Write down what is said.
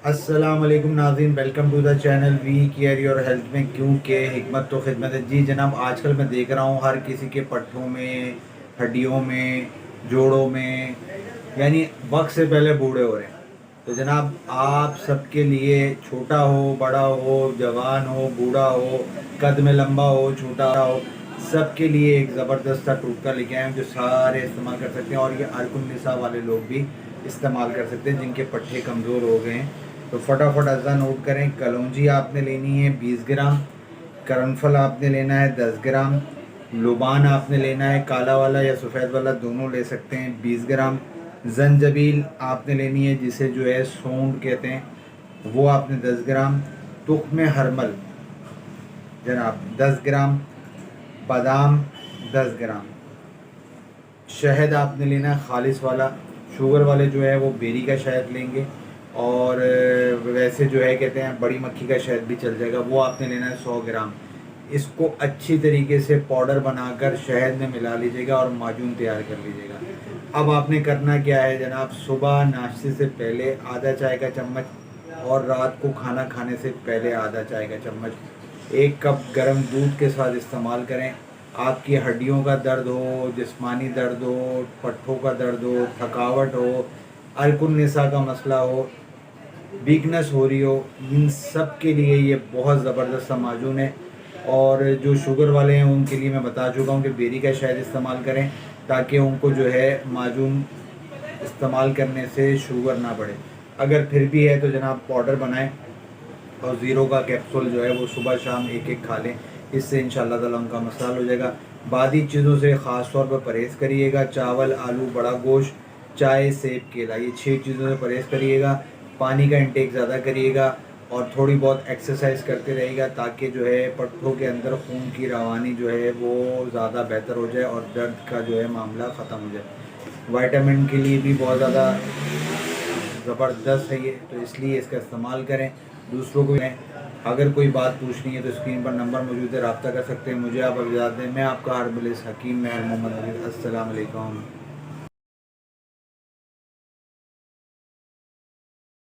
अस्सलाम वालेकुम नाज़रीन, welcome to the channel we care your health में, क्योंकि हिकमत तो खिदमत है। जी जनाब, आजकल मैं देख रहा हूँ हर किसी के पट्टों में, हड्डियों में, जोड़ों में, यानी वक्त से पहले बूढ़े हो रहे हैं। तो जनाब, आप सबके लिए, छोटा हो, बड़ा हो, जवान हो, बूढ़ा हो, कद में लंबा हो, छोटा हो, सबके लिए एक ज़बरदस्त सा टूटका लेके आए हैं जो सारे इस्तेमाल कर सकते हैं। और ये अरकुन निसा वाले लोग भी इस्तेमाल कर सकते हैं जिनके पट्टे कमज़ोर हो गए हैं। तो फटाफट अज़ा नोट करें। कलौंजी आपने लेनी है 20 ग्राम, करनफल आपने लेना है 10 ग्राम, लुबान आपने लेना है, काला वाला या सफ़ेद वाला दोनों ले सकते हैं, 20 ग्राम। जंजबील आपने लेनी है, जिसे जो है सौंठ कहते हैं, वो आपने 10 ग्राम। तुख्म हरमल जनाब 10 ग्राम, बादाम 10 ग्राम। शहद आपने लेना है खालिस वाला। शुगर वाले जो है वो बेरी का शहद लेंगे, और वैसे जो है कहते हैं बड़ी मक्खी का शहद भी चल जाएगा, वो आपने लेना है 100 ग्राम। इसको अच्छी तरीके से पाउडर बनाकर शहद में मिला लीजिएगा और माजून तैयार कर लीजिएगा। अब आपने करना क्या है जनाब, सुबह नाश्ते से पहले आधा चाय का चम्मच, और रात को खाना खाने से पहले आधा चाय का चम्मच 1 कप गर्म दूध के साथ इस्तेमाल करें। आपकी हड्डियों का दर्द हो, जिस्मानी दर्द हो, पट्ठों का दर्द हो, थकावट हो, अरकुन निसा का मसला हो, वीकनेस हो रही हो, इन सब के लिए ये बहुत ज़बरदस्त सा माजून है। और जो शुगर वाले हैं उनके लिए मैं बता चुका हूँ कि बेरी का शहद इस्तेमाल करें, ताकि उनको जो है माजून इस्तेमाल करने से शुगर ना बढ़े। अगर फिर भी है तो जनाब पाउडर बनाएं, और ज़ीरो का कैप्सूल जो है वो सुबह शाम एक एक खा लें। इससे इंशाल्लाह ताला उनका मसाल हो जाएगा। बादी चीज़ों से ख़ास तौर पर परहेज़ करिएगा। चावल, आलू, बड़ा गोश्त, चाय, सेब, केला, ये 6 चीज़ों से परहेज़ करिएगा। पानी का इंटेक ज़्यादा करिएगा, और थोड़ी बहुत एक्सरसाइज करते रहिएगा, ताकि जो है पट्टों के अंदर खून की रवानी जो है वो ज़्यादा बेहतर हो जाए और दर्द का जो है मामला ख़त्म हो जाए। विटामिन के लिए भी बहुत ज़्यादा ज़बरदस्त है ये, तो इसलिए इसका इस्तेमाल करें। दूसरों को भी अगर कोई बात पूछनी है तो स्क्रीन पर नंबर मौजूद है, रब्ता कर सकते हैं। मुझे आप इजाज़त दें। मैं आपका हरबिलिस हकीम महर मोहम्मद। अस्सलाम वालेकुम।